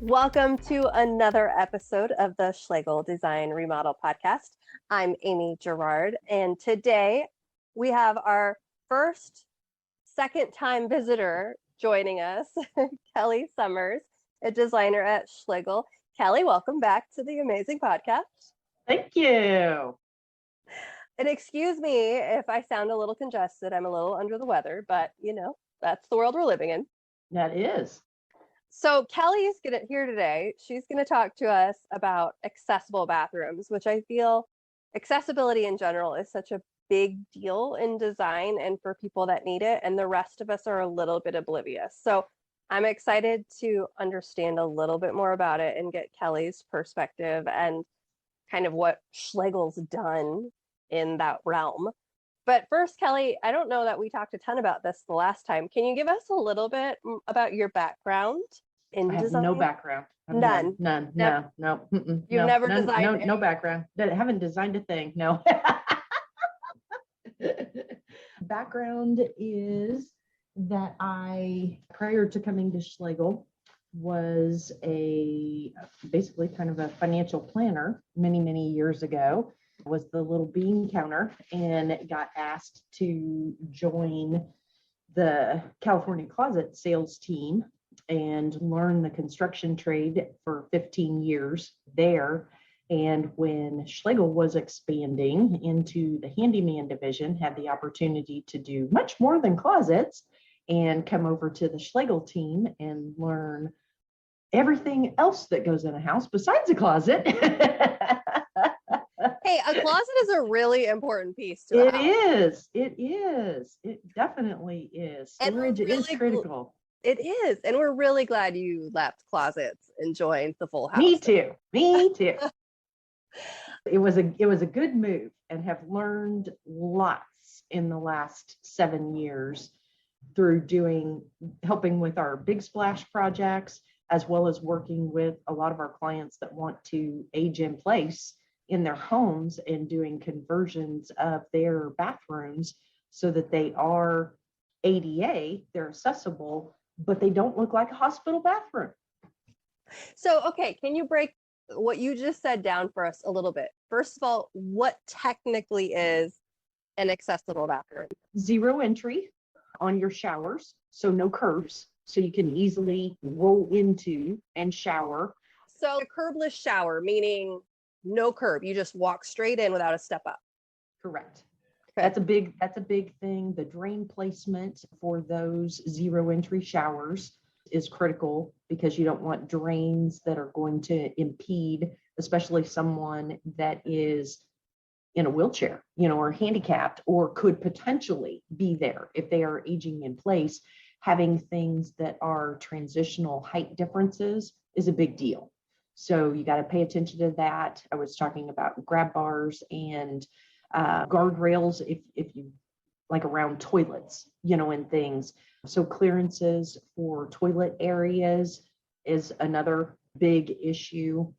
Welcome to another episode of the Schlegel Design Remodel Podcast. I'm Amy Gerard, and today we have our second time visitor joining us, Kelly Summers, a designer at Schlegel. Kelly, welcome back to the amazing podcast. Thank you. And excuse me if I sound a little congested. I'm a little under the weather, but that's the world we're living in. That is. So Kelly's here today. She's going to talk to us about accessible bathrooms, which I feel accessibility in general is such a big deal in design and for people that need it. And the rest of us are a little bit oblivious. So I'm excited to understand a little bit more about it and get Kelly's perspective and kind of what Schlegel's done in that realm. But first, Kelly, I don't know that we talked a ton about this the last time. Can you give us a little bit about your background in design? No background. None. No. You've never designed no background. I haven't designed a thing. No. Background is that I, prior to coming to Schlegel, was basically kind of a financial planner many years ago. Was the little bean counter and got asked to join the California Closet sales team and learn the construction trade for 15 years there. And when Schlegel was expanding into the handyman division, had the opportunity to do much more than closets and come over to the Schlegel team and learn everything else that goes in a house besides a closet. Hey, a closet is a really important piece to a house. It is. It definitely is. Storage really is critical. It is. And we're really glad you left closets and joined the full house. Me too. It was a good move and have learned lots in the last 7 years through helping with our big splash projects, as well as working with a lot of our clients that want to age in place in their homes and doing conversions of their bathrooms so that they are ADA, they're accessible, but they don't look like a hospital bathroom. So, okay, can you break what you just said down for us a little bit? First of all, what technically is an accessible bathroom? Zero entry on your showers, so no curbs, so you can easily roll into and shower. So a curbless shower, meaning no curb. You just walk straight in without a step up. Correct. Okay. That's a big thing. The drain placement for those zero entry showers is critical because you don't want drains that are going to impede, especially someone that is in a wheelchair, or handicapped, or could potentially be there if they are aging in place. Having things that are transitional height differences is a big deal. So you got to pay attention to that. I was talking about grab bars and guardrails if you like around toilets, and things. So clearances for toilet areas is another big issue.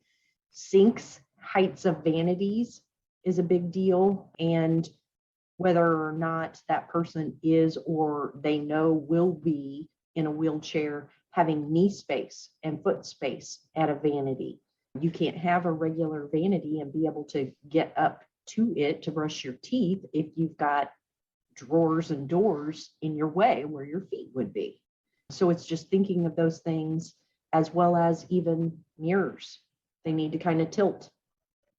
Sinks, heights of vanities is a big deal. And whether or not that person is or they know will be in a wheelchair, having knee space and foot space at a vanity. You can't have a regular vanity and be able to get up to it to brush your teeth if you've got drawers and doors in your way where your feet would be. So it's just thinking of those things, as well as even mirrors. They need to kind of tilt,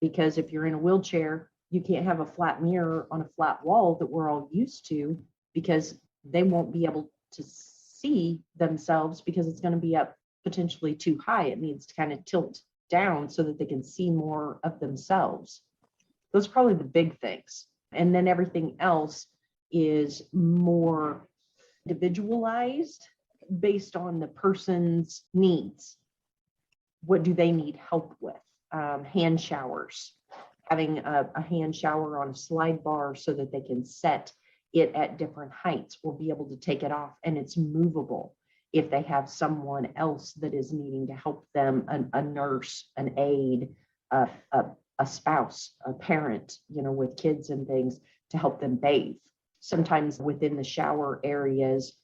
because if you're in a wheelchair, you can't have a flat mirror on a flat wall that we're all used to, because they won't be able to see themselves because it's going to be up potentially too high. It needs to kind of tilt down so that they can see more of themselves. Those are probably the big things. And then everything else is more individualized based on the person's needs. What do they need help with? Hand showers, having a hand shower on a slide bar so that they can set it at different heights or be able to take it off and it's movable. If they have someone else that is needing to help them, a nurse, an aide, a spouse, a parent, with kids and things, to help them bathe. Sometimes within the shower areas,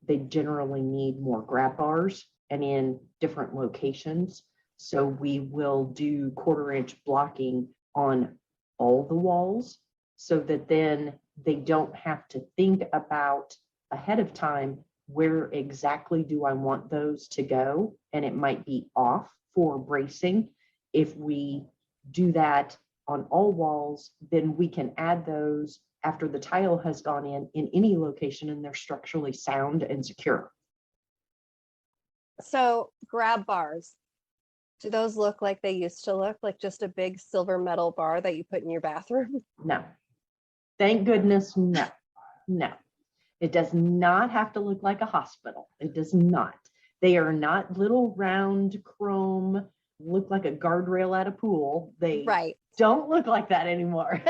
they generally need more grab bars and in different locations. So we will do 1/4 inch blocking on all the walls so that then they don't have to think about ahead of time, where exactly do I want those to go? And it might be off for bracing. If we do that on all walls, then we can add those after the tile has gone in any location, and they're structurally sound and secure. So grab bars, do those look like they used to look, like just a big silver metal bar that you put in your bathroom? No, thank goodness, no, no. It does not have to look like a hospital. It does not. They are not little round chrome, look like a guardrail at a pool. They Right. don't look like that anymore.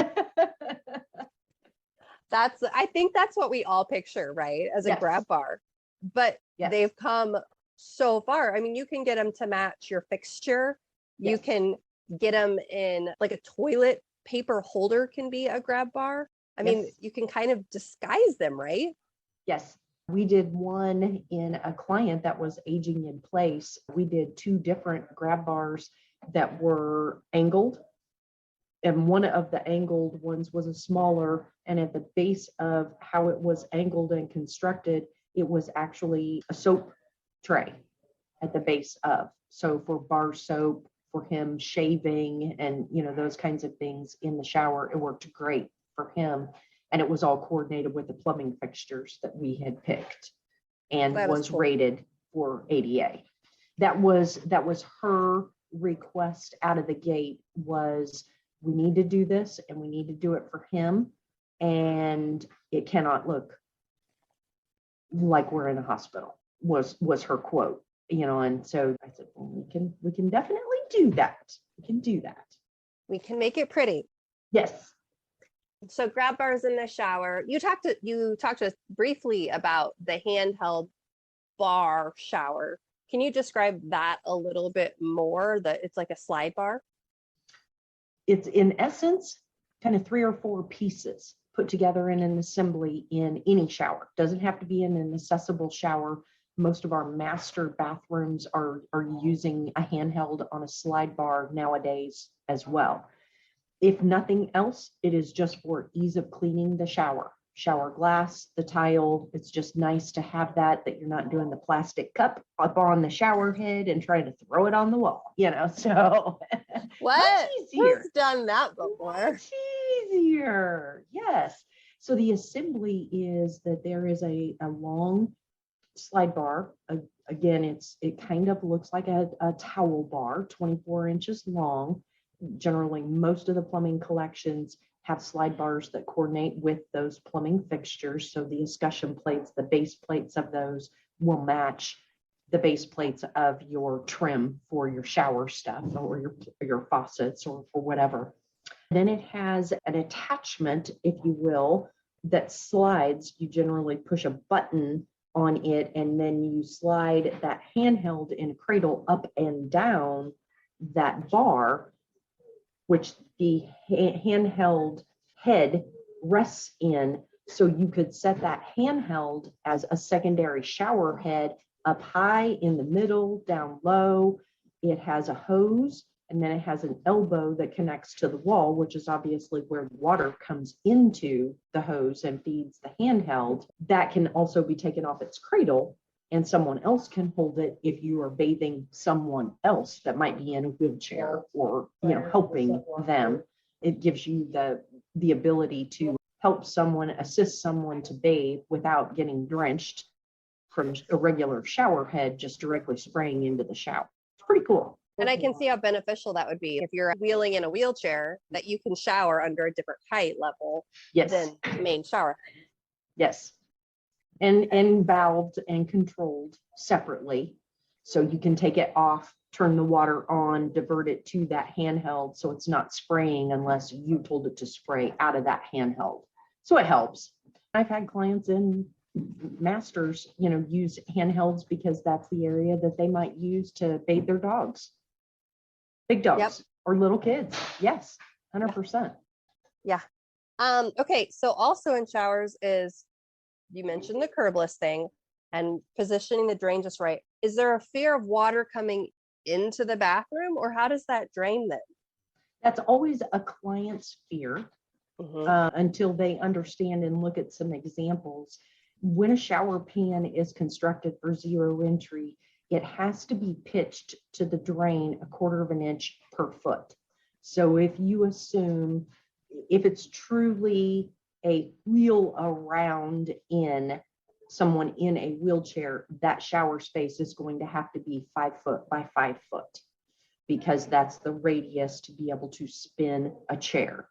I think that's what we all picture, right? As a Yes. grab bar. But Yes. they've come so far. I mean, you can get them to match your fixture. You Yes. can get them in, like, a toilet paper holder can be a grab bar. I mean, Yes. you can kind of disguise them, right? Yes. We did one in a client that was aging in place. We did 2 different grab bars that were angled. And one of the angled ones was a smaller, and at the base of how it was angled and constructed, it was actually a soap tray at the base of. So for bar soap, for him shaving and, those kinds of things in the shower, it worked great for him. And it was all coordinated with the plumbing fixtures that we had picked and That is was cool. rated for ADA. That was her request out of the gate was, we need to do this and we need to do it for him. And it cannot look like we're in a hospital, was her quote, and so I said, well, we can definitely do that. We can do that. We can make it pretty. Yes. So grab bars in the shower. You talked to us briefly about the handheld bar shower. Can you describe that a little bit more? That it's like a slide bar? It's in essence kind of 3 or 4 pieces put together in an assembly in any shower. Doesn't have to be in an accessible shower. Most of our master bathrooms are using a handheld on a slide bar nowadays as well. If nothing else, it is just for ease of cleaning the shower glass, the tile. It's just nice to have that you're not doing the plastic cup up on the shower head and trying to throw it on the wall, so What? much easier. Who's done that before? Much easier. Yes. So the assembly is that there is a long slide bar. Again, it kind of looks like a towel bar, 24 inches long. Generally, most of the plumbing collections have slide bars that coordinate with those plumbing fixtures. So the escutcheon plates, the base plates of those will match the base plates of your trim for your shower stuff or your faucets or for whatever. Then it has an attachment, if you will, that slides. You generally push a button on it, and then you slide that handheld in a cradle up and down that bar, which the handheld head rests in. So you could set that handheld as a secondary shower head up high, in the middle, down low. It has a hose, and then it has an elbow that connects to the wall, which is obviously where water comes into the hose and feeds the handheld. That can also be taken off its cradle, and someone else can hold it if you are bathing someone else that might be in a wheelchair or helping them. It gives you the ability to help someone, assist someone to bathe without getting drenched from a regular shower head just directly spraying into the shower. It's pretty cool. And I can see how beneficial that would be if you're wheeling in a wheelchair, that you can shower under a different height level Yes. than the main shower. Yes. And valved and controlled separately. So you can take it off, turn the water on, divert it to that handheld so it's not spraying unless you told it to spray out of that handheld. So it helps. I've had clients in masters, use handhelds because that's the area that they might use to bathe their dogs. Big dogs. Yep. Or little kids. Yes, 100%. Yeah. Okay, so also in showers is, you mentioned the curbless thing and positioning the drain just right. Is there a fear of water coming into the bathroom, or how does that drain then? That's always a client's fear Mhm. until they understand and look at some examples. When a shower pan is constructed for zero entry, it has to be pitched to the drain 1/4 of an inch per foot. So if you assume, if it's truly a wheel around in someone in a wheelchair, that shower space is going to have to be 5 foot by 5 foot, because that's the radius to be able to spin a chair.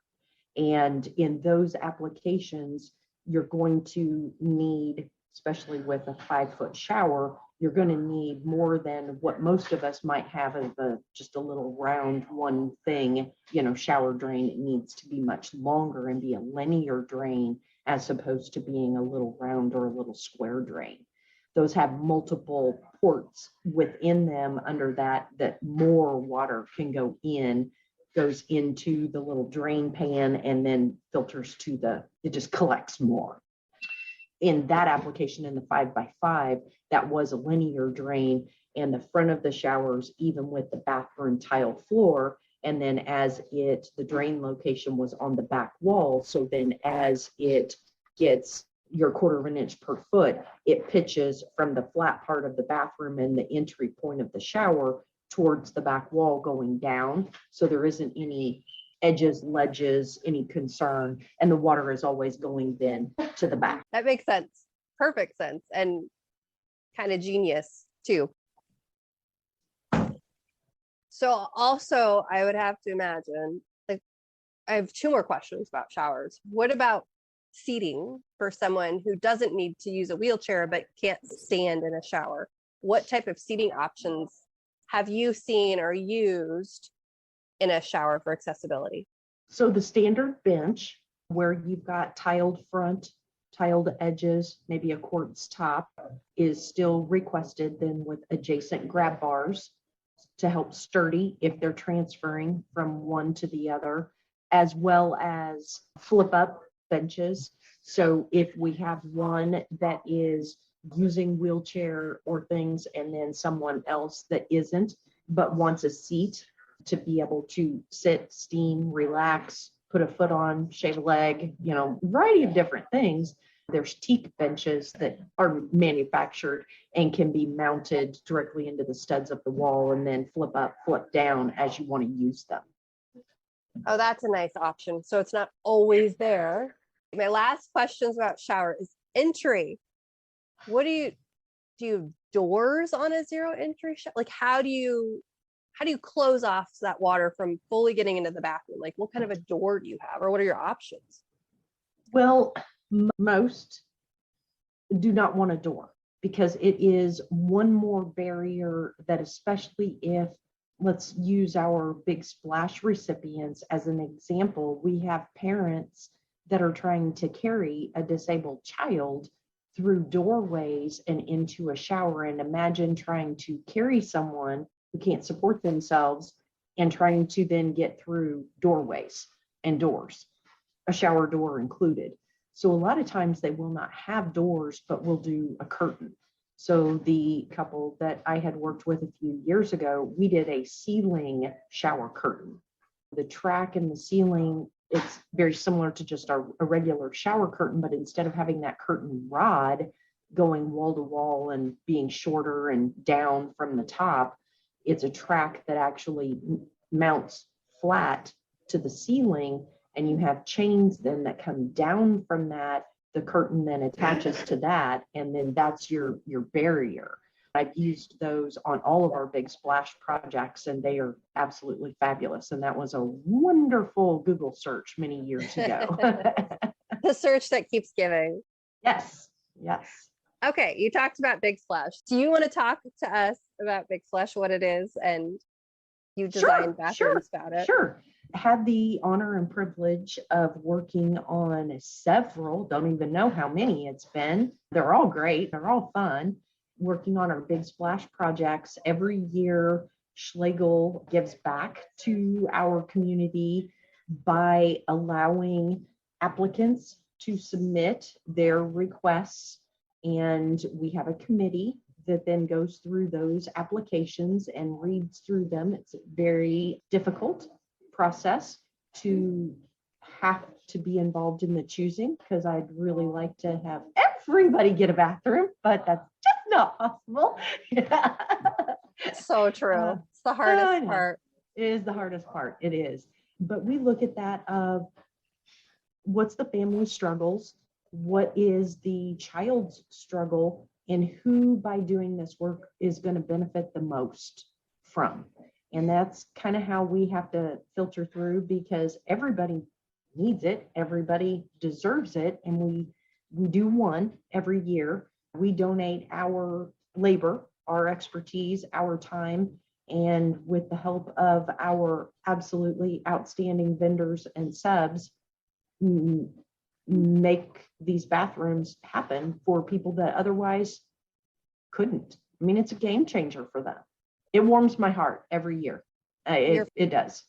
And in those applications, you're going to need, especially with a 5-foot shower, you're going to need more than what most of us might have as just a little round one thing, shower drain. It needs to be much longer and be a linear drain as opposed to being a little round or a little square drain. Those have multiple ports within them under that more water can go in, goes into the little drain pan and then filters it just collects more. In that application in the 5x5, that was a linear drain, and the front of the showers, even with the bathroom tile floor, and then the drain location was on the back wall. So then as it gets your 1/4 of an inch per foot, it pitches from the flat part of the bathroom and the entry point of the shower towards the back wall going down. So there isn't any edges, ledges, any concern. And the water is always going then to the back. That makes sense. Perfect sense. And kind of genius too. So also I would have to imagine, like, I have 2 more questions about showers. What about seating for someone who doesn't need to use a wheelchair but can't stand in a shower? What type of seating options have you seen or used in a shower for accessibility? So the standard bench, where you've got tiled front, tiled edges, maybe a quartz top, is still requested then with adjacent grab bars to help sturdy if they're transferring from one to the other, as well as flip up benches. So if we have one that is using wheelchair or things and then someone else that isn't, but wants a seat to be able to sit, steam, relax, put a foot on, shave a leg, variety of different things. There's teak benches that are manufactured and can be mounted directly into the studs of the wall and then flip up, flip down as you want to use them. Oh, that's a nice option. So it's not always there. My last questions about shower is entry. What do you doors on a zero entry shower? Like, how do you close off that water from fully getting into the bathroom? Like, what kind of a door do you have, or what are your options? Well, most do not want a door because it is one more barrier that, especially if, let's use our big splash recipients as an example, we have parents that are trying to carry a disabled child through doorways and into a shower. And imagine trying to carry someone who can't support themselves and trying to then get through doorways and doors, a shower door included. So a lot of times they will not have doors, but will do a curtain. So the couple that I had worked with a few years ago, we did a ceiling shower curtain. The track and the ceiling, it's very similar to just a regular shower curtain, but instead of having that curtain rod going wall to wall and being shorter and down from the top, it's a track that actually mounts flat to the ceiling, and you have chains then that come down from that. The curtain then attaches to that, and then that's your barrier. I've used those on all of our big splash projects, and they are absolutely fabulous. And that was a wonderful Google search many years ago. The search that keeps giving. Yes, yes. Okay, you talked about Big Splash. Do you want to talk to us about Big Splash, what it is, and you designed bathrooms about it? Sure. Had the honor and privilege of working on several, don't even know how many it's been. They're all great. They're all fun. Working on our Big Splash projects. Every year, Schlegel gives back to our community by allowing applicants to submit their requests. And we have a committee that then goes through those applications and reads through them. It's a very difficult process to have to be involved in the choosing, because I'd really like to have everybody get a bathroom, but that's just not possible. So true. It's the hardest part. It is the hardest part. It is. But we look at that of what's the family struggles, what is the child's struggle, and who by doing this work is going to benefit the most from. And that's kind of how we have to filter through, because everybody needs it, everybody deserves it, and we do one every year. We donate our labor, our expertise, our time, and with the help of our absolutely outstanding vendors and subs, make these bathrooms happen for people that otherwise couldn't. I mean, it's a game changer for them. It warms my heart every year. It does.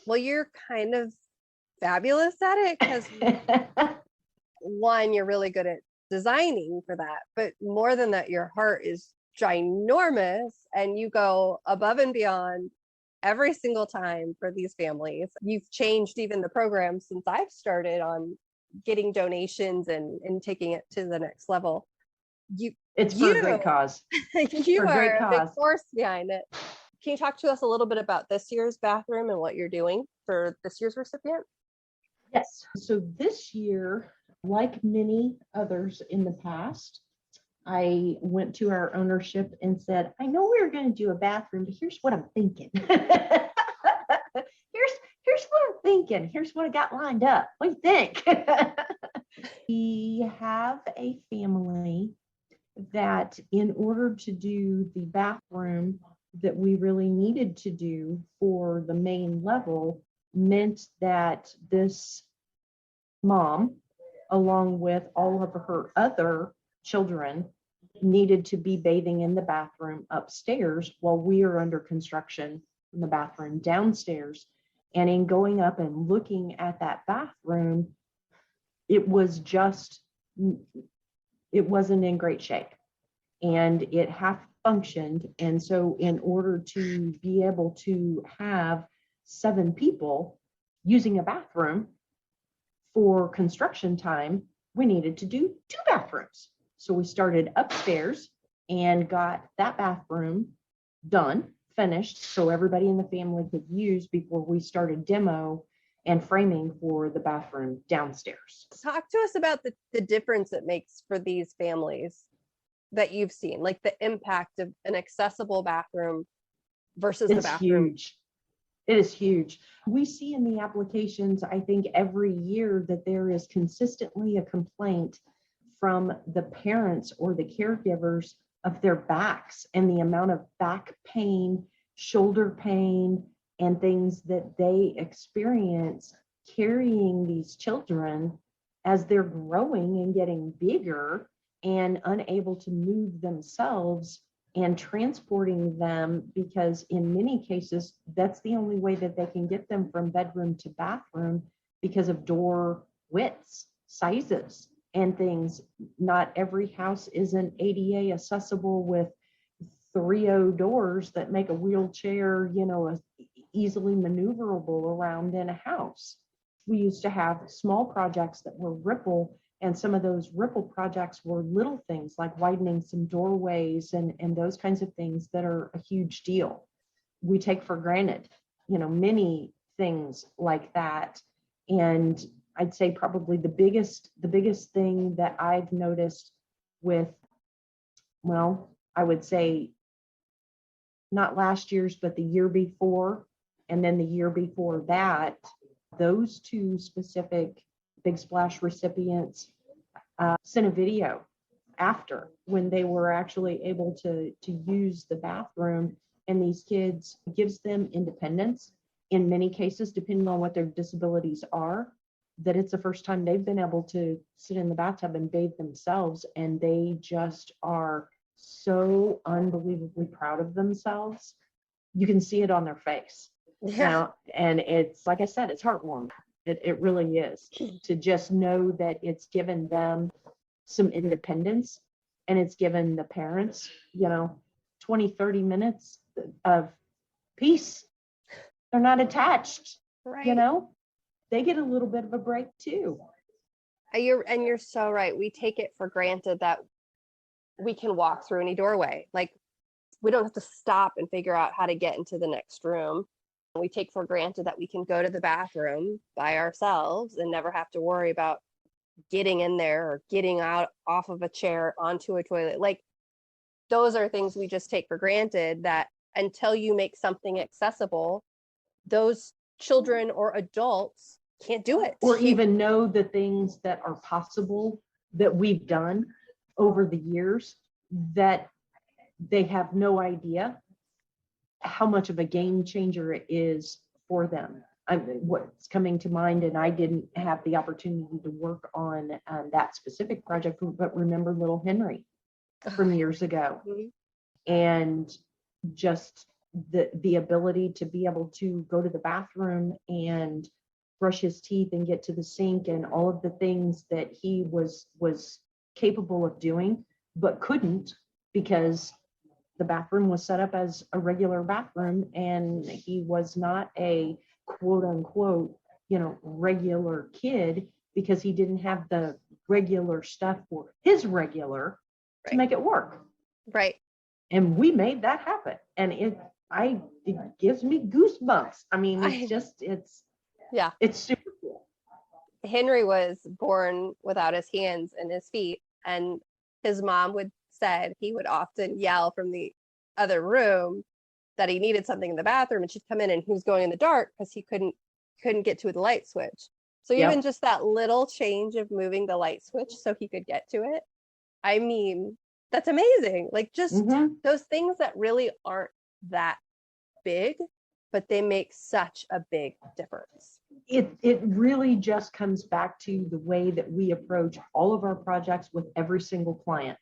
Well, you're kind of fabulous at it, because one, you're really good at designing for that, but more than that, your heart is ginormous, and you go above and beyond every single time for these families. You've changed even the program since I've started on getting donations and taking it to the next level. It's for a great cause. You are a big force behind it. Can you talk to us a little bit about this year's bathroom and what you're doing for this year's recipient? Yes. So this year, like many others in the past, I went to our ownership and said, I know we were going to do a bathroom, but here's what I'm thinking. Here's what I'm thinking. Here's what I got lined up. What do you think? We have a family that, in order to do the bathroom that we really needed to do for the main level, meant that this mom, along with all of her other children, needed to be bathing in the bathroom upstairs while we are under construction in the bathroom downstairs. And in going up and looking at that bathroom, it wasn't in great shape, and it half functioned. And so in order to be able to have 7 people using a bathroom for construction time, we needed to do 2 bathrooms. So we started upstairs and got that bathroom done, finished, so everybody in the family could use before we started demo and framing for the bathroom downstairs. Talk to us about the difference it makes for these families that you've seen, like the impact of an accessible bathroom versus the bathroom. Huge. It is huge. We see in the applications, I think every year, that there is consistently a complaint from the parents or the caregivers of their backs and the amount of back pain, shoulder pain, and things that they experience carrying these children as they're growing and getting bigger and unable to move themselves, and transporting them, because in many cases, that's the only way that they can get them from bedroom to bathroom because of door widths, sizes, and things. Not every house isn't ADA accessible with 3.0 doors that make a wheelchair, easily maneuverable around in a house. We used to have small projects that were ripple, and some of those ripple projects were little things like widening some doorways and those kinds of things that are a huge deal. We take for granted, many things like that. And I'd say probably the biggest thing that I've noticed with, I would say not last year's, but the year before, and then the year before that, those 2 specific Big Splash recipients sent a video after, when they were actually able to use the bathroom, and these kids, gives them independence in many cases, depending on what their disabilities are, that it's the first time they've been able to sit in the bathtub and bathe themselves, and they just are so unbelievably proud of themselves. You can see it on their face. Yeah. And it's, like I said, it's heartwarming. It really is, to just know that it's given them some independence and it's given the parents, 20, 30 minutes of peace. They're not attached, Right. they get a little bit of a break too. You're so right. We take it for granted that we can walk through any doorway. Like, we don't have to stop and figure out how to get into the next room. We take for granted that we can go to the bathroom by ourselves and never have to worry about getting in there or getting out off of a chair onto a toilet. Like, those are things we just take for granted, that until you make something accessible, those children or adults can't do it. Or even know the things that are possible that we've done over the years, that they have no idea how much of a game changer it is for them. What's coming to mind, and I didn't have the opportunity to work on that specific project, but remember little Henry from years ago. And just the ability to be able to go to the bathroom and brush his teeth and get to the sink, and all of the things that he was capable of doing, but couldn't, because the bathroom was set up as a regular bathroom, and he was not a quote unquote, regular kid, because he didn't have the regular stuff for his regular to make it work. Right. And we made that happen. And it gives me goosebumps. I mean, it's super cool. Henry was born without his hands and his feet, and his mom said he would often yell from the other room that he needed something in the bathroom, and she'd come in and he was going in the dark because he couldn't get to the light switch. So even just that little change of moving the light switch so he could get to it, I mean, that's amazing. Like, just those things that really aren't that big, but they make such a big difference. It really just comes back to the way that we approach all of our projects with every single client.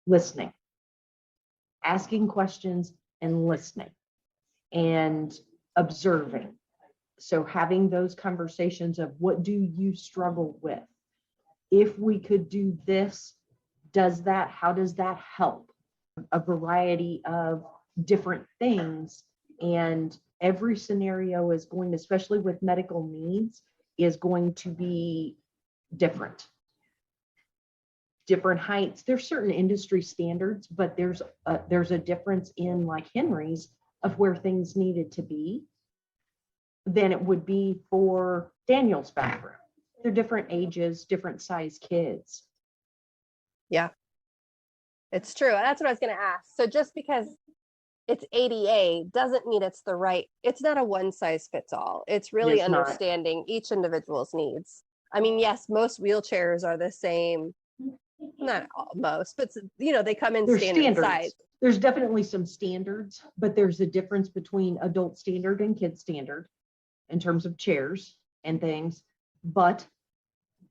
Listening, asking questions and listening and observing. So having those conversations of, what do you struggle with? If we could do this, how does that help? A variety of different things. And every scenario is going to, especially with medical needs, is going to be different heights. There's certain industry standards, but there's a difference in, like Henry's, of where things needed to be than it would be for Daniel's bathroom. They're different ages, different size kids. Yeah, it's true. That's what I was going to ask. So just because it's ADA doesn't mean it's not a one size fits all. It's really understanding each individual's needs. I mean, yes, most wheelchairs are the same. Not most, but they come in standard size. There's definitely some standards, but there's a difference between adult standard and kid standard in terms of chairs and things, but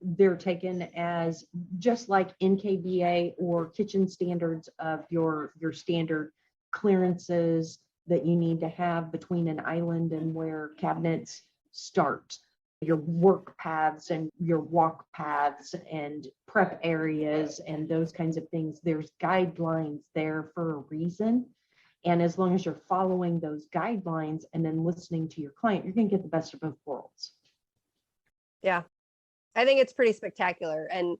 they're taken as just like NKBA or kitchen standards of your standard clearances that you need to have between an island and where cabinets start, your work paths and your walk paths and prep areas and those kinds of things. There's guidelines there for a reason. And as long as you're following those guidelines and then listening to your client, you're going to get the best of both worlds. Yeah, I think it's pretty spectacular. And,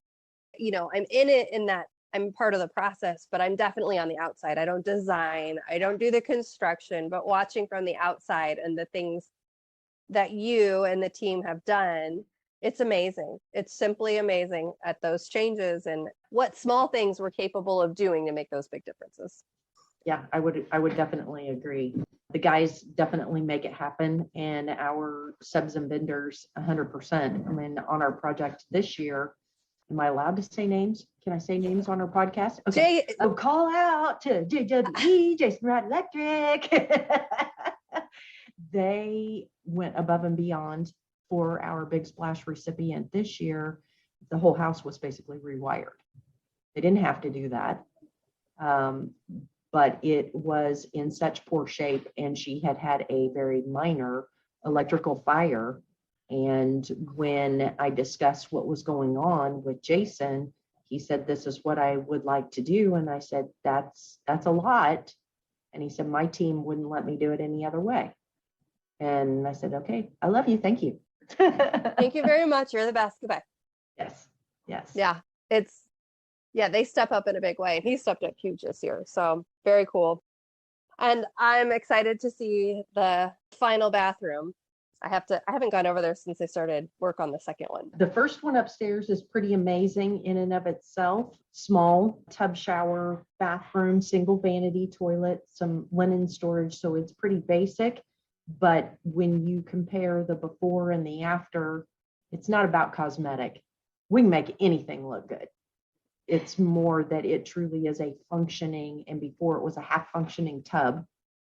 I'm in it in that I'm part of the process, but I'm definitely on the outside. I don't design, I don't do the construction, but watching from the outside and the things that you and the team have done, it's amazing. It's simply amazing at those changes and what small things we're capable of doing to make those big differences. Yeah, I would definitely agree. The guys definitely make it happen, and our subs and vendors 100%. I mean, on our project this year, am I allowed to say names? Can I say names on our podcast? Okay. So call out to JWE, Jason Rod Electric. They went above and beyond for our Big Splash recipient this year. The whole house was basically rewired. They didn't have to do that. But it was in such poor shape, and she had a very minor electrical fire. And when I discussed what was going on with Jason, he said, this is what I would like to do. And I said, that's a lot. And he said, my team wouldn't let me do it any other way. And I said, okay, I love you. Thank you. Thank you very much. You're the best. Goodbye. Yes. Yes. Yeah. They step up in a big way, and he stepped up huge this year. So very cool. And I'm excited to see the final bathroom. I haven't gone over there since I started work on the second one. The first one upstairs is pretty amazing in and of itself. Small tub shower, bathroom, single vanity toilet, some linen storage. So it's pretty basic. But when you compare the before and the after, it's not about cosmetic. We can make anything look good. It's more that it truly is a functioning, and before it was a half functioning tub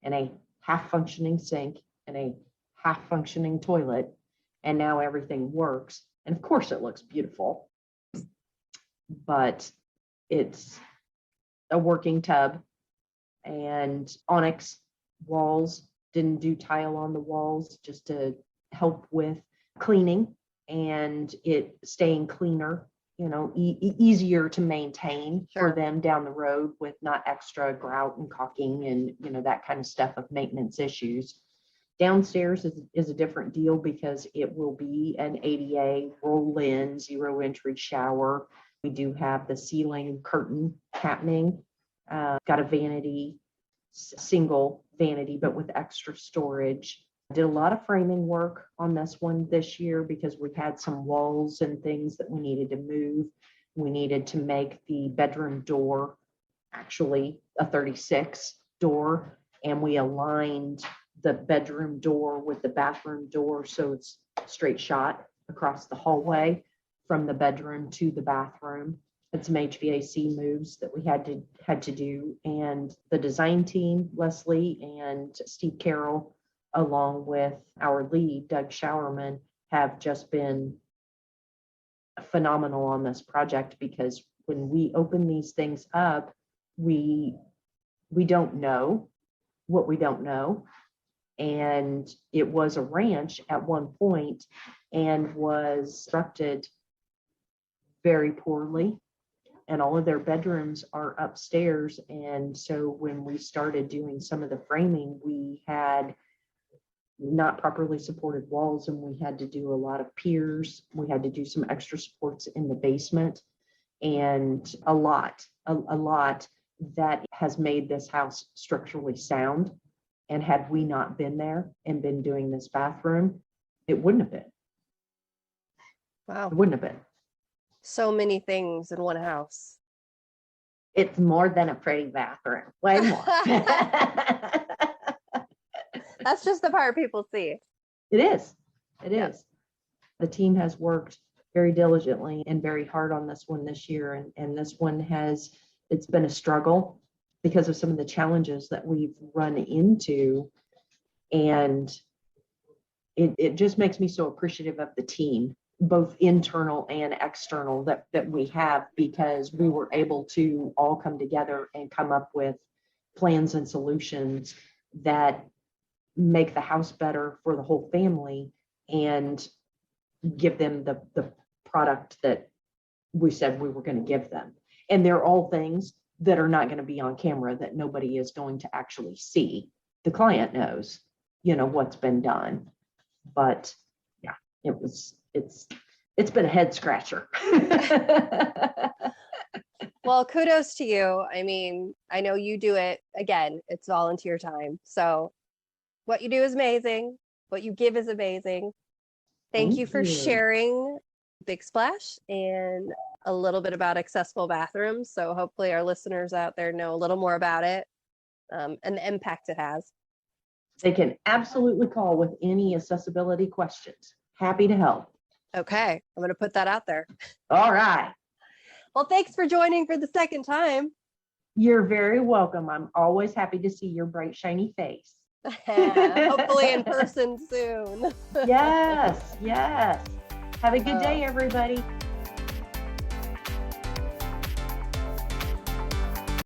and a half functioning sink and a half functioning toilet, and now everything works. And of course it looks beautiful, but it's a working tub and onyx walls. Didn't do tile on the walls just to help with cleaning and it staying cleaner, easier to maintain for them down the road with not extra grout and caulking and, that kind of stuff of maintenance issues. Downstairs is a different deal because it will be an ADA roll-in, zero entry shower. We do have the ceiling curtain happening. Got a vanity, single vanity, but with extra storage. Did a lot of framing work on this one this year because we had some walls and things that we needed to move. We needed to make the bedroom door actually a 36 door, and we aligned the bedroom door with the bathroom door so it's straight shot across the hallway from the bedroom to the bathroom. Had some HVAC moves that we had to do, and the design team, Leslie and Steve Carroll, along with our lead, Doug Showerman, have just been phenomenal on this project because when we open these things up, we don't know what we don't know. And it was a ranch at one point and was constructed very poorly. And all of their bedrooms are upstairs. And so when we started doing some of the framing, we had not properly supported walls and we had to do a lot of piers. We had to do some extra supports in the basement and a lot that has made this house structurally sound. And had we not been there and been doing this bathroom, it wouldn't have been. Wow. It wouldn't have been. So many things in one house. It's more than a pretty bathroom. Way more. That's just the part people see. It is. It is. The team has worked very diligently and very hard on this one this year. And this one it's been a struggle because of some of the challenges that we've run into. And it just makes me so appreciative of the team, both internal and external, that we have, because we were able to all come together and come up with plans and solutions that make the house better for the whole family and give them the product that we said we were going to give them. And they're all things that are not going to be on camera, that nobody is going to actually see. The client knows, what's been done. But yeah, it's been a head scratcher. Well, kudos to you. I mean, I know you do it, again, it's volunteer time. So what you do is amazing. What you give is amazing. Thank you for sharing Big Splash and a little bit about accessible bathrooms. So hopefully our listeners out there know a little more about it and the impact it has. They can absolutely call with any accessibility questions. Happy to help. Okay, I'm going to put that out there. All right. Well, thanks for joining for the second time. You're very welcome. I'm always happy to see your bright, shiny face. Hopefully in person soon. Yes. Have a good day, everybody.